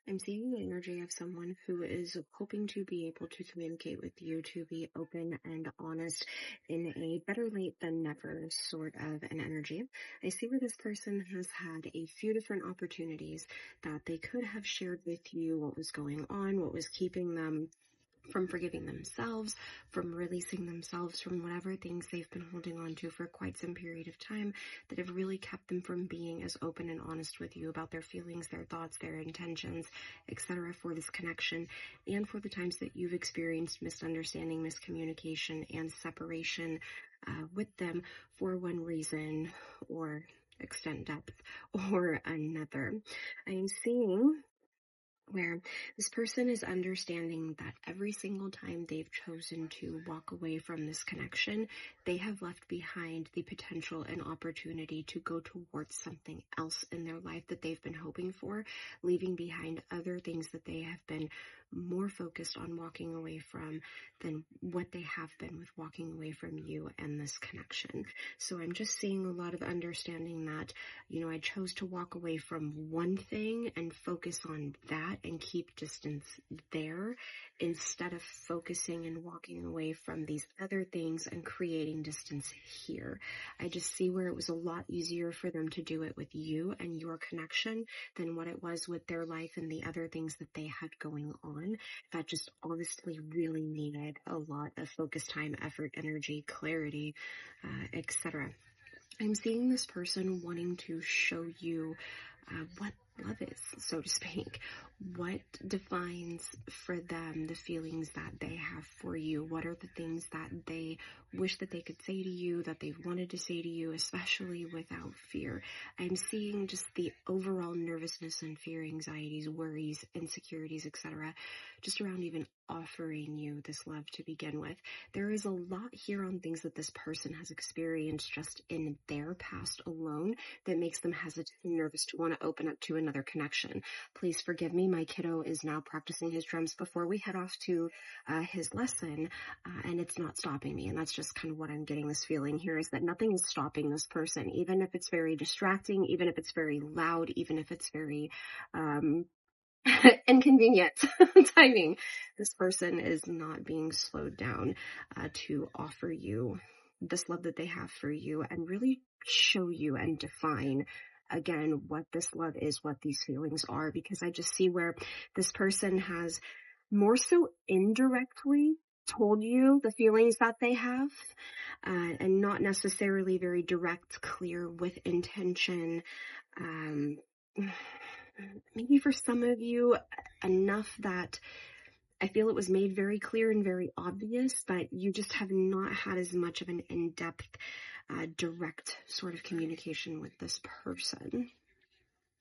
I'm seeing the energy of someone who is hoping to be able to communicate with you, to be open and honest in a better late than never sort of an energy. I see where this person has had a few different opportunities that they could have shared with you what was going on, what was keeping them from forgiving themselves, from releasing themselves from whatever things they've been holding on to for quite some period of time that have really kept them from being as open and honest with you about their feelings, their thoughts, their intentions, etc. for this connection, and for the times that you've experienced misunderstanding, miscommunication, and separation with them for one reason or extent, depth, or another. I'm seeing where this person is understanding that every single time they've chosen to walk away from this connection, they have left behind the potential and opportunity to go towards something else in their life that they've been hoping for, leaving behind other things that they have been more focused on walking away from than what they have been with walking away from you and this connection. So I'm just seeing a lot of understanding that, I chose to walk away from one thing and focus on that and keep distance there instead of focusing and walking away from these other things and creating distance here. I just see where it was a lot easier for them to do it with you and your connection than what it was with their life and the other things that they had going on. That just honestly really needed a lot of focus, time, effort, energy, clarity, etc. I'm seeing this person wanting to show you what love is, so to speak. What defines for them the feelings that they have for you? What are the things that they wish that they could say to you, that they've wanted to say to you, especially without fear? I'm seeing just the overall nervousness and fear, anxieties, worries, insecurities, etc., just around even offering you this love to begin with. There is a lot here on things that this person has experienced just in their past alone that makes them hesitant and nervous to want to open up to another connection. Please forgive me. My kiddo is now practicing his drums before we head off to his lesson, and it's not stopping me. And that's just kind of what I'm getting this feeling here, is that nothing is stopping this person, even if it's very distracting, even if it's very loud, even if it's very inconvenient timing. This person is not being slowed down to offer you this love that they have for you and really show you and define again what this love is, what these feelings are, because I just see where this person has more so indirectly told you the feelings that they have, and not necessarily very direct, clear, with intention. Maybe for some of you, enough that I feel it was made very clear and very obvious, but you just have not had as much of an in-depth, direct sort of communication with this person.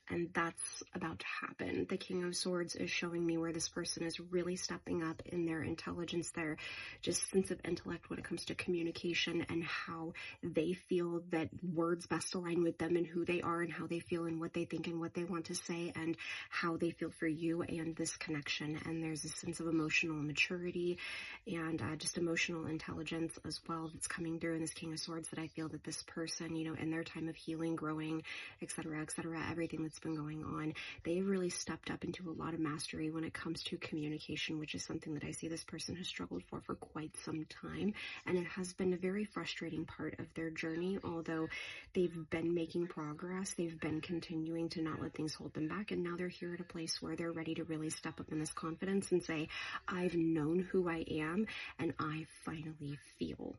And that's about to happen. The King of Swords is showing me where this person is really stepping up in their intelligence, their just sense of intellect when it comes to communication and how they feel that words best align with them and who they are and how they feel and what they think and what they want to say and how they feel for you and this connection. And there's a sense of emotional maturity and just emotional intelligence as well that's coming through in this King of Swords, that I feel that this person, in their time of healing, growing, etc., everything that's been going on, they've really stepped up into a lot of mastery when it comes to communication, which is something that I see this person has struggled for quite some time, and it has been a very frustrating part of their journey. Although they've been making progress, they've been continuing to not let things hold them back, and now they're here at a place where they're ready to really step up in this confidence and say, I've known who I am and I finally feel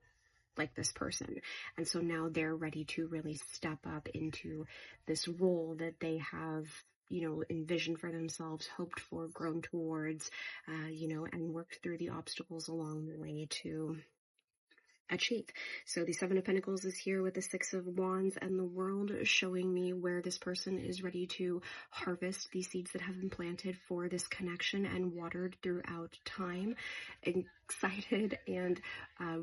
like this person. And so now they're ready to really step up into this role that they have, envisioned for themselves, hoped for, grown towards, and worked through the obstacles along the way to achieve. So the Seven of Pentacles is here with the Six of Wands and the World, showing me where this person is ready to harvest the seeds that have been planted for this connection and watered throughout time, excited and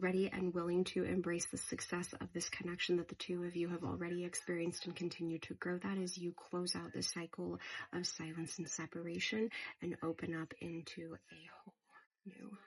ready and willing to embrace the success of this connection that the two of you have already experienced and continue to grow that as you close out the cycle of silence and separation and open up into a whole new